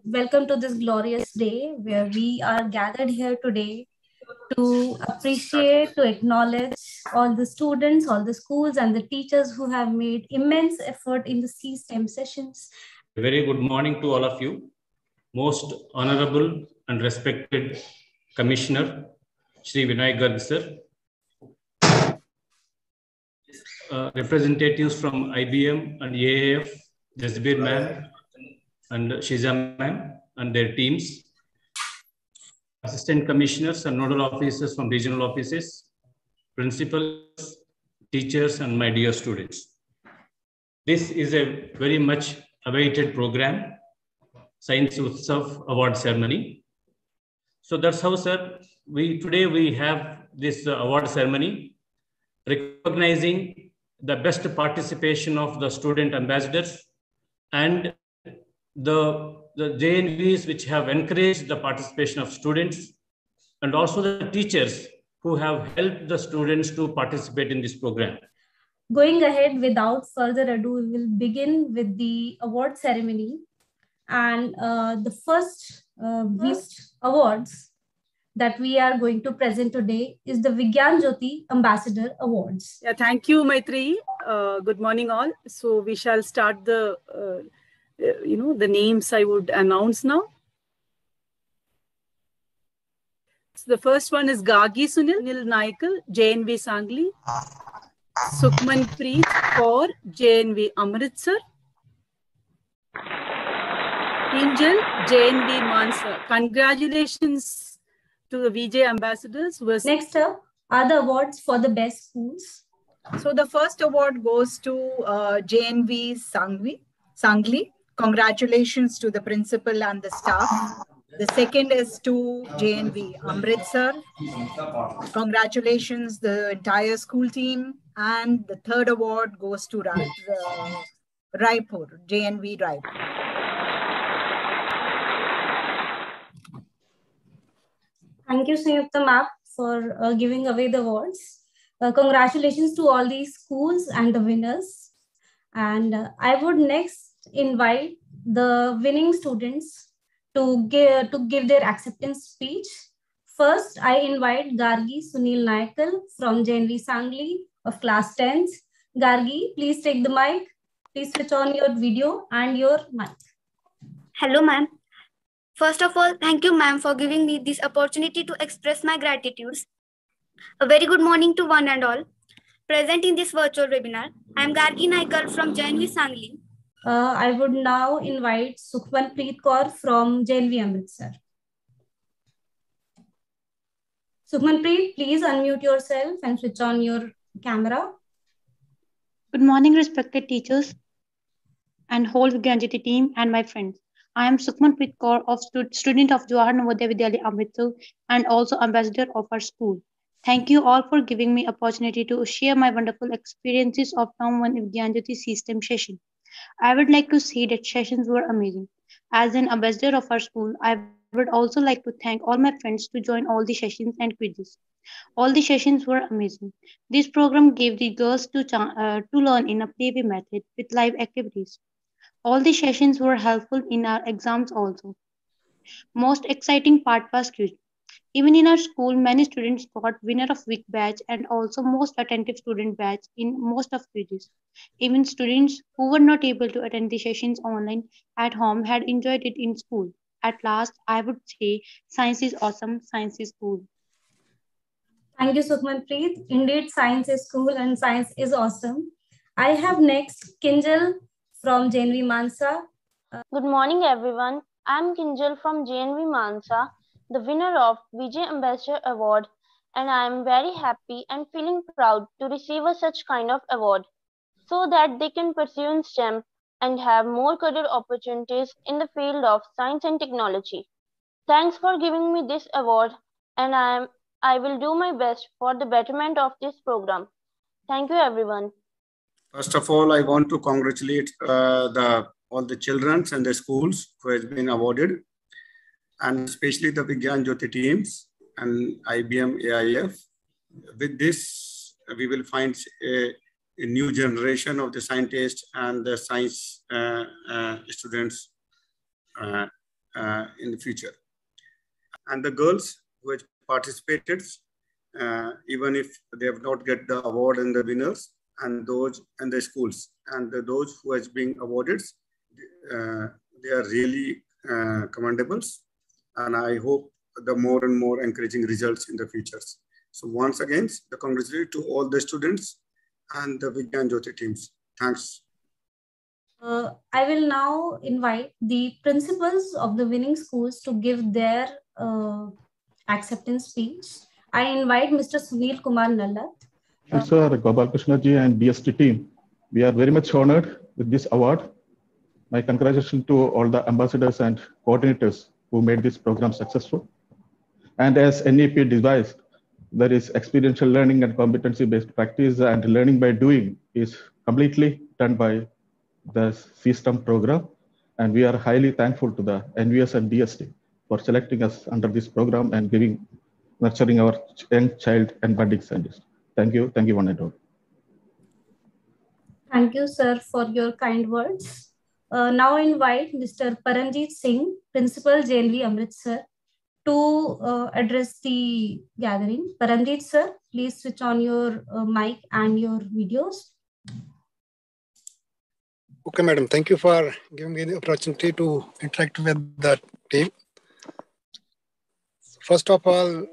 welcome to this glorious day where we are gathered here today to appreciate, to acknowledge all the students, all the schools and the teachers who have made immense effort in the C-STEM sessions. A very good morning to all of you. Most honorable and respected Commissioner, Shri Vinay Garg sir, representatives from IBM and AAF, Jasbir ma'am and Shiza ma'am and their teams, assistant commissioners and nodal officers from regional offices, principals, teachers, and my dear students. This is a very much awaited program, Science Utsav Award Ceremony. So that's how, sir, today we have this award ceremony, recognizing the best participation of the student ambassadors and the JNVs which have encouraged the participation of students, and also the teachers who have helped the students to participate in this program. Going ahead, without further ado, we will begin with the award ceremony. And the first awards that we are going to present today is the Vigyan Jyoti Ambassador Awards. Yeah, thank you, Maitri. Good morning, all. So we shall start the, the names I would announce now. So the first one is Gargi Sunil Naikal, JNV Sangli. Sukhman Preet for JNV Amritsar. Angel, JNV Mansa. Congratulations to the VJ ambassadors. Next up are the awards for the best schools. So the first award goes to JNV Sangli. Congratulations to the principal and the staff. The second is to JNV Amritsar. Congratulations the entire school team. And the third award goes to Raipur, JNV Raipur. Thank you, Sanyukta ma'am, for giving away the awards. Congratulations to all these schools and the winners. And I would next invite the winning students to give their acceptance speech. First, I invite Gargi Sunil Naikal from JNV Sangli of class 10th. Gargi, please take the mic. Please switch on your video and your mic. Hello, ma'am. First of all, thank you, ma'am, for giving me this opportunity to express my gratitude. A very good morning to one and all. Present in this virtual webinar, I am Gargi Naikal from JNV Sangli. I would now invite Sukhman Preet Kaur from JNV Amritsar. Sukhman Preet, please unmute yourself and switch on your camera. Good morning, respected teachers and whole Vigyan Jyoti team and my friends. I am Sukhman Preet Kaur, student of Jawahar Navodaya Vidyalaya Amritsar and also ambassador of our school. Thank you all for giving me opportunity to share my wonderful experiences of Term 1 Vigyan Jyoti system session. I would like to say that sessions were amazing. As an ambassador of our school, I would also like to thank all my friends to join all the sessions and quizzes. All the sessions were amazing. This program gave the girls to learn in a playway method with live activities. All the sessions were helpful in our exams also. Most exciting part was quiz. Even in our school, many students got winner of week batch and also most attentive student batch in most of quizzes. Even students who were not able to attend the sessions online at home had enjoyed it in school. At last, I would say science is awesome, science is cool. Thank you, Sukhman Preet. Indeed, science is cool and science is awesome. I have next Kinjal from JNV Mansa. Good morning, everyone. I'm Kinjal from JNV Mansa, the winner of Vijay Ambassador Award, and I am very happy and feeling proud to receive such kind of award so that they can pursue in STEM and have more career opportunities in the field of science and technology. Thanks for giving me this award, and I will do my best for the betterment of this program. Thank you, everyone. First of all, I want to congratulate all the children and the schools who has been awarded, and especially the Vigyan Jyoti teams and IBM AIF. With this, we will find a new generation of the scientists and the science students in the future. And the girls who have participated, even if they have not get the award and the winners, and those and the schools, and those who has been awarded, they are really commendables. And I hope the more and more encouraging results in the futures. So once again, the congratulations to all the students and the Vigyan Jyoti teams. Thanks. I will now invite the principals of the winning schools to give their acceptance speech. I invite Mr. Sunil Kumar Nallat. Sir Gopal Krishna ji and DST team, we are very much honored with this award. My congratulations to all the ambassadors and coordinators who made this program successful. And as NEP devised, there is experiential learning and competency-based practice, and learning by doing is completely done by the CSTEM program. And we are highly thankful to the NVS and DST for selecting us under this program and nurturing our young child and budding scientists. Thank you one and all. Thank you, sir, for your kind words. Now invite Mr. Paranjit Singh, Principal JNV Amritsar, to address the gathering. Paranjit sir, please switch on your mic and your videos. Okay, madam. Thank you for giving me the opportunity to interact with the team. First of all,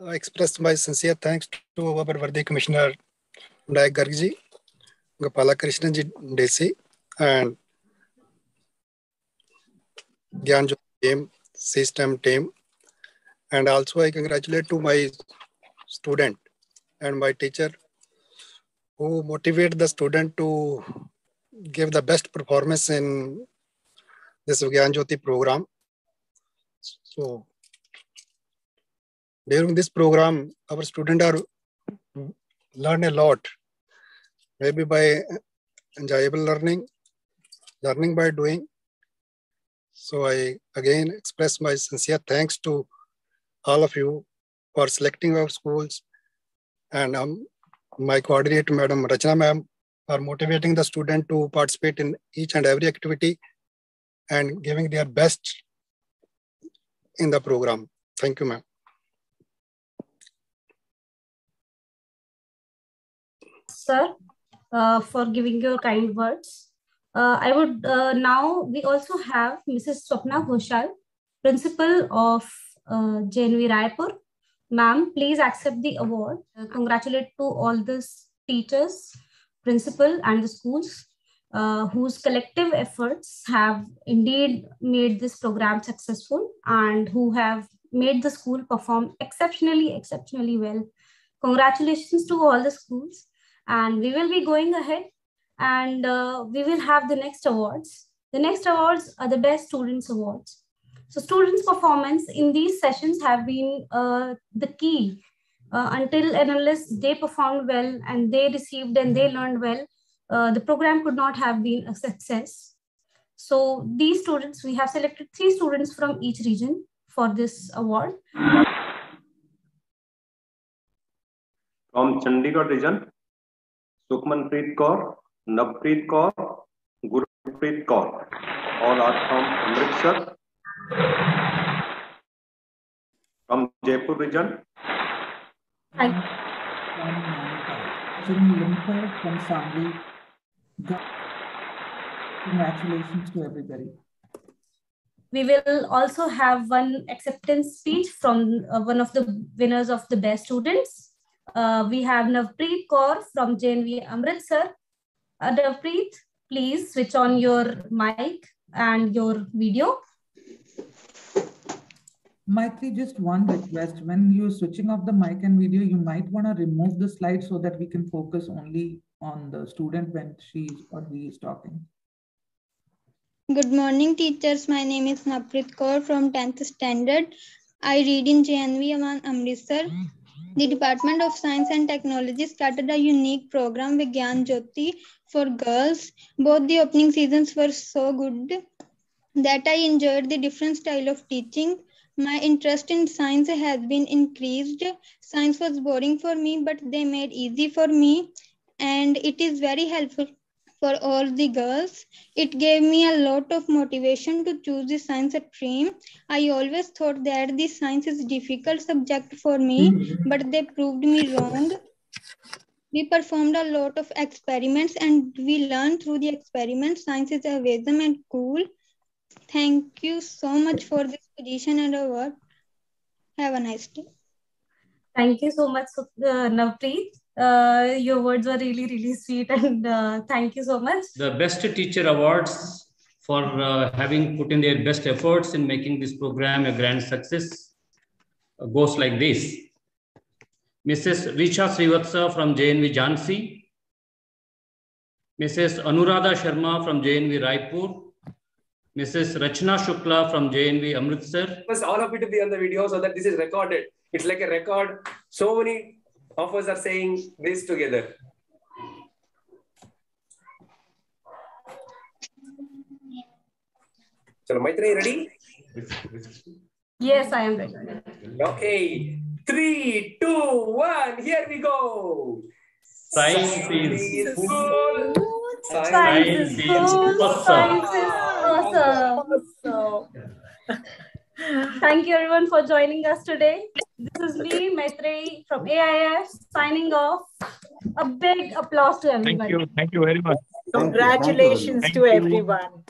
I express my sincere thanks to our worthy Commissioner Nayak Garg ji, Gopala Krishna ji DC, and Vigyan Jyoti team, CSTEM team. And also I congratulate to my student and my teacher who motivate the student to give the best performance in this Vigyan Jyoti program. So during this program, our students are learn a lot, maybe by enjoyable learning by doing. So I again express my sincere thanks to all of you for selecting our schools, and my coordinator, Madam Rachna ma'am, for motivating the student to participate in each and every activity and giving their best in the program. Thank you, ma'am. Sir, for giving your kind words. I would now, we also have Mrs. Swapna Ghoshal, Principal of JNV Raipur. Ma'am, please accept the award. Congratulate to all the teachers, principal and the schools whose collective efforts have indeed made this program successful and who have made the school perform exceptionally well. Congratulations to all the schools. And we will be going ahead and we will have the next awards. The next awards are the Best Students Awards. So students' performance in these sessions have been the key until and unless they performed well and they received and they learned well, the program could not have been a success. So these students, we have selected 3 students from each region for this award. From Chandigarh region, Sukhmanpreet Kaur, Navpreet Kaur, Gurpreet Kaur. All are from Amritsar. From Jaipur region. From Sangli. Congratulations to everybody. We will also have one acceptance speech from one of the winners of the Best Students. We have Navpreet Kaur from JNV Amritsar. Navpreet, please switch on your mic and your video. Maitri, just one request. When you're switching off the mic and video, you might want to remove the slide so that we can focus only on the student when she or he is talking. Good morning, teachers. My name is Navpreet Kaur from 10th Standard. I read in JNV Amritsar. The Department of Science and Technology started a unique program, Vigyan Jyoti, for girls. Both the opening seasons were so good that I enjoyed the different style of teaching. My interest in science has been increased. Science was boring for me, but they made easy for me, and it is very helpful for all the girls. It gave me a lot of motivation to choose the science stream. I always thought that the science is a difficult subject for me, but they proved me wrong. We performed a lot of experiments and we learned through the experiments. Science is awesome and cool. Thank you so much for this position and award. Have a nice day. Thank you so much, Navpreet. Your words were really, really sweet, and thank you so much. The Best Teacher Awards for having put in their best efforts in making this program a grand success goes like this. Mrs. Richa Srivatsa from JNV Jhansi, Mrs. Anuradha Sharma from JNV Raipur, Mrs. Rachna Shukla from JNV Amritsar. First, all of you to be on the video so that this is recorded. It's like a record. So many of us are saying this together. So, Maitreyi, ready? Yes, I am ready. Okay. 3, 2, 1. Here we go. Science is cool. Science is cool. Science is awesome. Thank you everyone for joining us today. This is me, Maitreyi from AIF, signing off. A big applause to everybody. Thank you very much. Congratulations to everyone.